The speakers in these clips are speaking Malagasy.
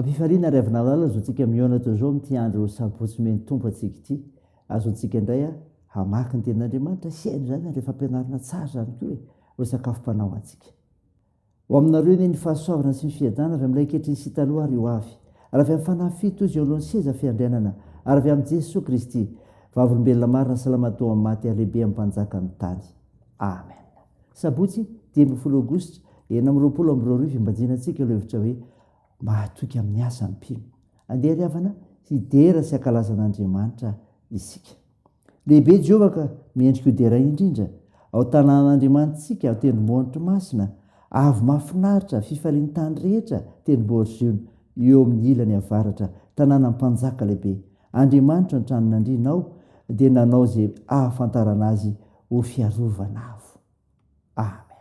ampifaliana ry avina lala zao tsika miona tao zao amity andro sabotsy meny tompo atsika ity azontsika indray hamaky ny tenin'andriamanitra siaino zany rehefa ampianarina tsara zany koa hoe sakafom-panao atsika ho aminareo ny fahasoavana sy ny fiadana avy amin'ilay kehitriny sy taloha ary ho avy ary avy amin'ny fanafito izy eo alohan'ny seza fiandrianana ary avy amin'i Jesosy Kristy vavolombelona marina salamatoa amin'ny maty alehibe amin'ny mpanjaka ny tany amen. Sabotsy 10 aogositra 2022 imbajina antsika aloha hevitra hoe mahatoky amin'ny asa ny mpino andeha riavana hidera sy ankalazan'Andriamanitra isika. Lehibe Jehovah ka miendrika ho dera indrindra ao tanàn'Andriamanitsika ao tendrombohitra masina avy mahafinaritra fifalian'ny tany rehetra tendrombohitra Ziona eo amin'ny ilany avaratra tanàna mpanjaka lehibe. Andriamanitra ny tranon'andrinao dia nanao izay ahafantarana azy ho fiarovana avo. Amen.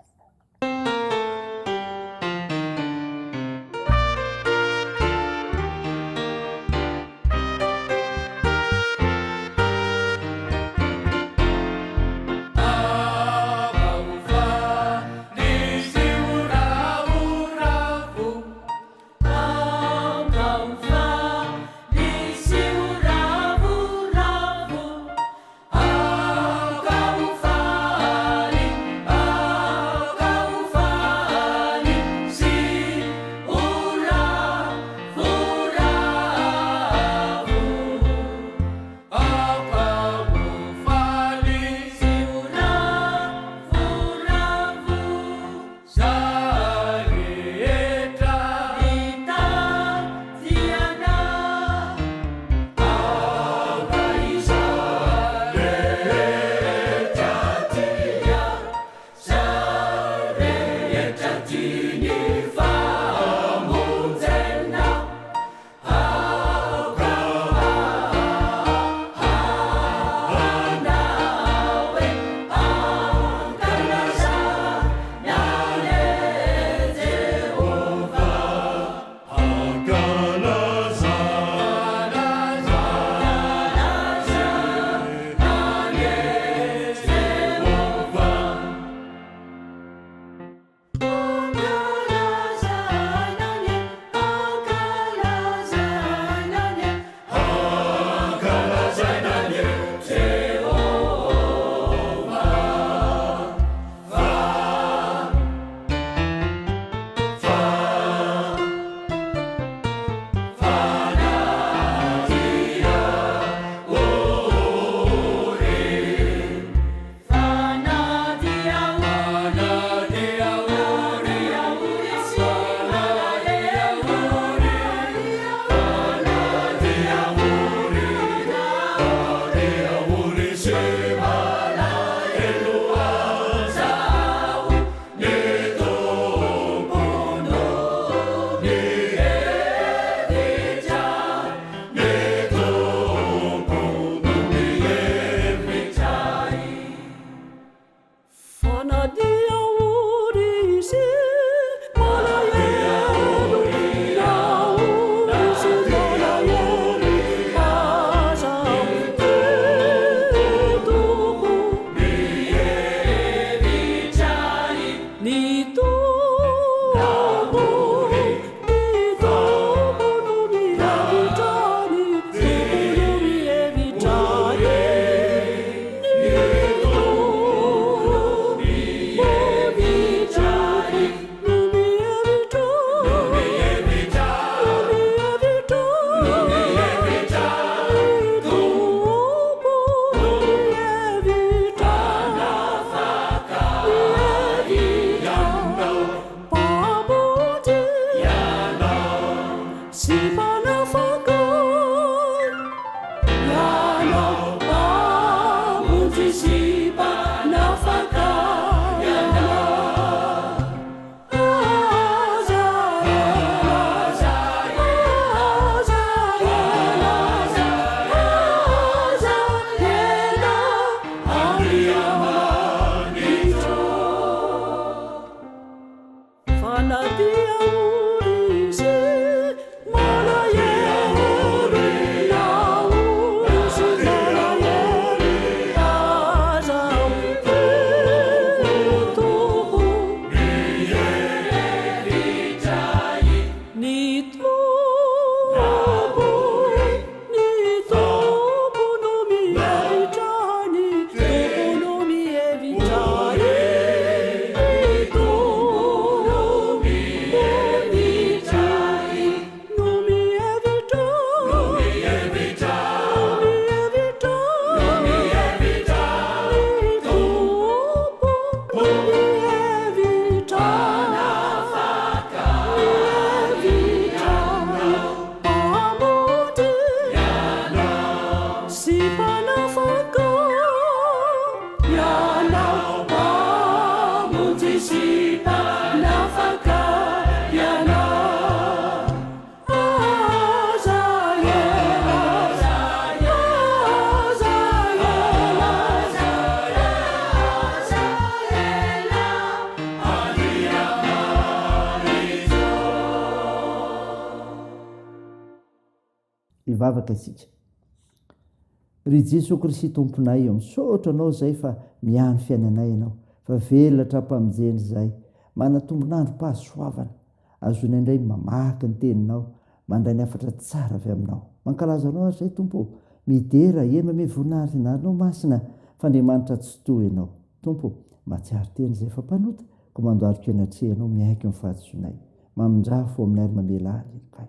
ivavaka isika. Ry Jesosy Kristy tomponay eo misaotra anao zay fa miany fiainanay ianao, fa velatra mpamonjeny zay, manatombonandro mpahasoavana, azony indray mamaky ny teninao, mandray ny afatra tsara avy aminao. Mankalaza anao ary zay Tompo, midera eno ame voninahitra inarinao masina, fa Andriamanitra tsy toy ianao. Tompo, matsiaro teny zay fa mpanota, ko mandoariko anatrehanao miaiky amin'ny fahadisoanay, mamondrafo amin'ny ary mamela azy kay.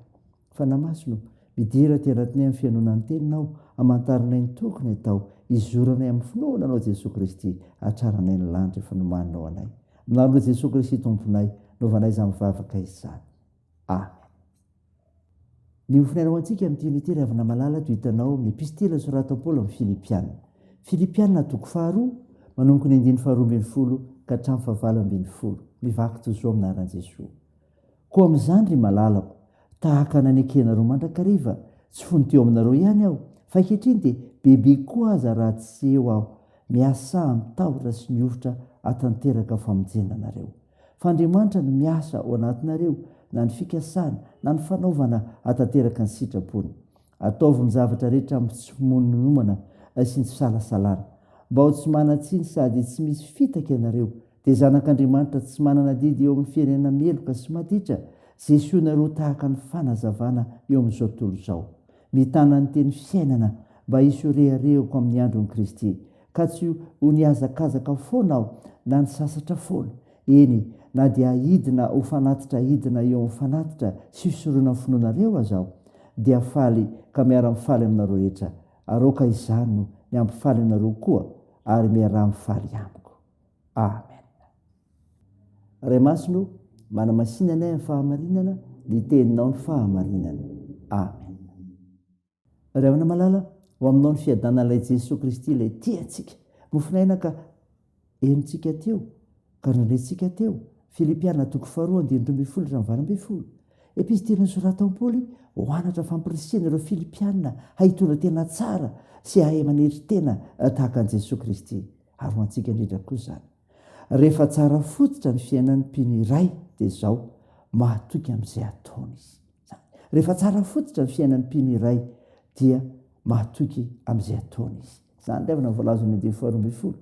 Fa namasino, midera ty anatinay amin'ny fianonan'ny teninao, amantarinay ny tokony atao, izoranay amin'ny finoananao Jesosy Kristy, atraranay ny lanitra efa nomaninao anay. Aminarona Jesosy Kristy tomponay, novanay za mivavaka izany. Amen. Ny ofinainao antsika amin'ny tinity ravina malala to hitanao amin'ny epistila soratan'i Paoly amin'ny Filipianina. Filipianina toko 2, manomboka ny 12 ka hatramin'ny 20, mivaky toy izao aminaran'i Jesosy. Koa amin'izany ry malalako, tahaka nanekena roa mandrakariva, tsy fony teo aminareo ihany aho, fa ankehitriny dia bebe koa aza raha tsy eo aho, miasa mitahotra sy miofotra hatanteraka famonjena anareo. Fa Andriamanitra no miasa ao anatinareo, na ny fikasana, na ny fanaovana hatanteraka ny sitrapony. Ataovy ny zavatra rehetra amin'ny tsy mononomana sy ny fisalasalana, mba ho tsy manatsiny sady tsy misy fitaka ianareo, dia zanak'Andriamanitra tsy manana didy eo amin'ny firenena meloka sy maditra, zay sionareo tahaka ny fanazavana eo amin'izao tontolo izao. Mitana ny teny fiainana mba hisy ho reharehako amin'ny andron'i Kristy, ka tsy ho niazakazaka foana aho na ny sasatra foana. Eny, na dia ahidina ho fanatitra ahidina eo amin'ny fanatitra sy fisoroana ny finoanareo azaho, dia faly ka miara-mifaly aminareo rehetra, aroka izany no ny ampifaly aminareo koa, ary miara-mifaly amiko. Amen. Ray masino, manamasinana anay amin'ny fahamarinana, ny teninao ny fahamarinana. Amen. Ray amina malala, ho aminao ny fiadanan'ilay Jesosy Kristy ilay tiantsika, mofinaina ka enontsika teo, ka nandresika teo. Filipianina toko 2:12-20. Epistila soratan'i Paoly ho anatra fampirisihana ireo Filipianina hahitondra tena tsara sy hahay manetry tena tahaka an'i Jesosy Kristy. Ary ho antsika indrindra koa izany. Rehefa tsara fototra ny fiainan'ny mpino iray dia izao, mahatoky amin'izay ataony izy. Rehefa tsara fototra ny fiainan'ny mpino iray dia mahatoky amin'izay ataony izy. Izany levana voalazo ny 12.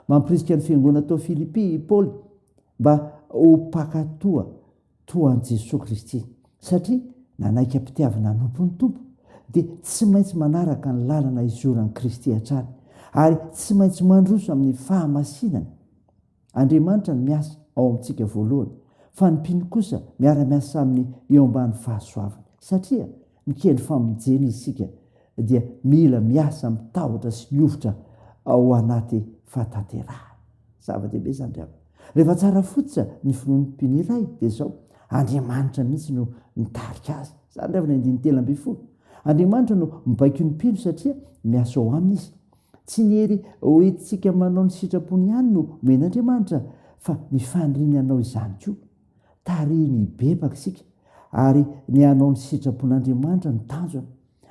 Mampirisika ny fiangonana tao Filipi Paoly mba ho mpakatoa toan'i Jesosy Kristy, satria nanaiky ampitiavana nompony tompo, dia tsy maintsy manaraka ny lalana izoran'i Kristy hatrany, ary tsy maintsy mandroso amin'ny fahamasinana. Andriamanitra ny miasa ao amintsika voalohany, fa ny mpino kosa miara-miasa amin'ny eo ambany fahasoavana, satria mikendry famonjena isika dia mila miasa mitahotra sy miofotra ao anaty fahatanterahana. Zava-dehibe izany ry. Rehefa tsara fototra ny finoan'ny mpino iray dia izao, Andriamanitra mihitsy no mitarika azy. Izany revana 13. Andriamanitra no mibaiko ny mpino satria miasa ao aminy izy. Tsy niery ho entintsika manao ny sitrapony ihany no men'Andriamanitra, fa ny fandrinanao izany koa. Tariny bebaka isika, ary ny hanao ny sitrapon'Andriamanitra ny tanjona.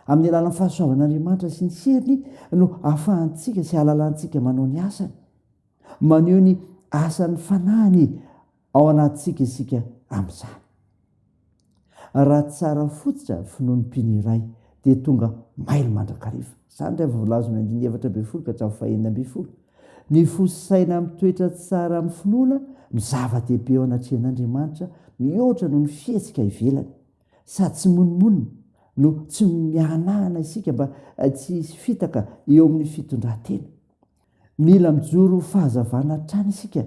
Amin'ny alalan'ny fahasoavan'Andriamanitra sy ny seriny no ahafahantsika sy ahalalantsika manao ny asany, maneho ny asan'ny fanahiny ao anatintsika isika amin'izany. Raha tsara fototra finoan'ny mpino iray dia tonga mailo mandrakariva. Izany rehefa voalazo ny 17 ka hatramin'ny 21. Ny fosaina mitoetra tsara amin'ny finoana, ny zava-dehibe ao anatrehan'Andriamanitra, mihoatra noho ny fihetsika ivelany, sady tsy monomonina no tsy mihanahana isika mba tsy hisy fitaka eo amin'ny fitondrantena. Mila mijoro fahazavana hatrany isika,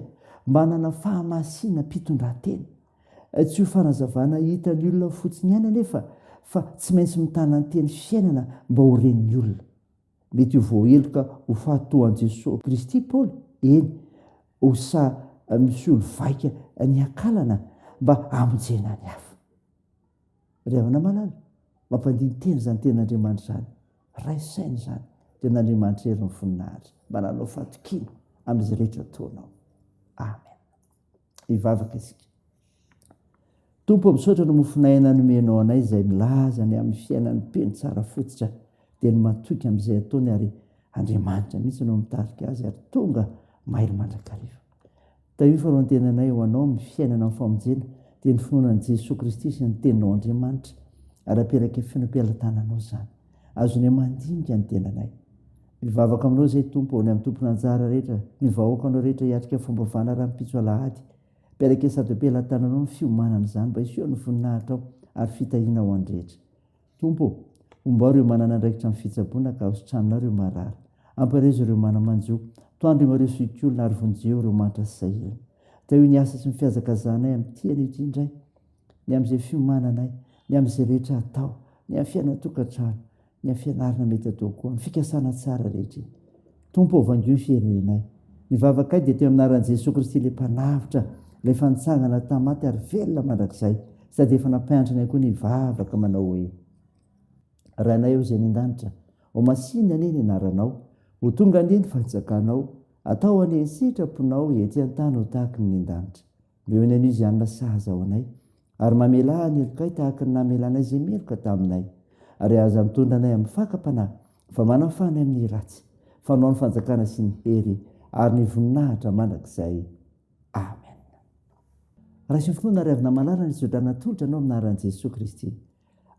manana fahamasina mpitondran-tena. Tsy ho fanazavana hitan'ny olona fotsiny ihany anefa, fa tsy maintsy mitana ny teny fiainana mba ho ren'ny olona. Mety ho voaheloka ho fahatoan'i Jesosy Kristy Paoly, eny, ho misy olo vaika ny akalana mba hamonjena ny hafa. Ry havana malala, mampandiny teny izany ten'Andriamanitra izany, raisaina izany, ten'Andriamanitra hery ny voninahitra, mba nanao fahatokiana amin'izay rehetra ataonao. Amen. Hivavaka isika. Tompo, misaotra no mofinay nanomenao anay izay milaza ny amin'ny fiainan'ny mpino tsara fototra, dia ny matoky amin'izay ataony, ary Andriamanitra mihitsy no mitarika azy, ary tonga mailo mandrakariva. Tavia faharoa ny tenanay ho anao amin'ny fiainana amin'ny famonjena, dia ny finoanan'i Jesosy Kristy sy ny teninao Andriamanitra, ary aperaka fiainam-pialantananao izany. azony mandinika ny tenanay. Mivavaka aminao zay tompo ny amin'ny tompona anjara rehetra, ny vahoaka anao rehetra hiatrika fomba vana raha mipitso alahady. Mpiaraka sady ampelantananao ny fiomanana izany mba iseho ny voninahitra ao ary fitahiana ho andrehetra. Tompo, ombao ireo manana andraikitra amin'ny fitsaboana ka hositranona ireo marary. Amparezo ireo manamanjo, toandro mareo soikolona ary vonjeo ireo mantra sy sahirana. Teo ny asa sy ny fiazakazanay amin'ny tiany ity indray, ny amin'izay fiomananay, ny amin'izay rehetra atao, ny amin'ny fiainatokantrano, ny amin'ny fianarana mety atao koa, ny fikasana tsara rehetra. Tompo vangio ny fiherenay. Ny vavakay dia teo amin'ny anaran'i Jesosy Kristy ilay mpanavitra, ilay fanitsangana tamaty ary velona mandrakizay, sady efa nampiantrana koa ny vavaka manao hoe: Ranay eo izay ny an-danitra, ho masiny anie ny anaranao, ho tonga anie ny fanjakanao, atao anie ny sitraponao ety an-tany ho tahaka ny an-danitra. Meo ny an'izy anona sahaza ao anay, ary mamela ny elokay tahaka ny namelanay izay meloka taminay, ary aza mitondra anay amin'ny fakam-panahy, fa manafana amin'ny ratsy, fanao ny fanjakana sy ny hery ary ny voninahitra mandrakizay. Amen. Raha sy ny fotoana ary avy namalala ny zodrana tolotra anao amin'ny anaran'i Jesosy Kristy.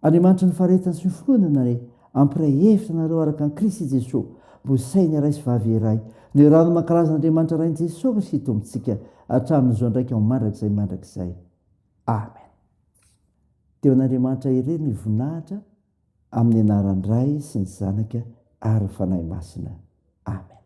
Andriamanitra ny faharetany sy ny fotoana re ampiray hevitra nareo araka ny Kristy Jesosy, bosainy iray sy vavy iray, ny rano mankarazan'Andriamanitra rain'i Jesosy Kristy tombontsika hatramin'izao ndraika mandrakizay. Amen. Teo an'Andriamanitra irery ny voninahitra amin'ny anaran'ny Ray sy ny Zanaka ary ny fanahy masina. Amen.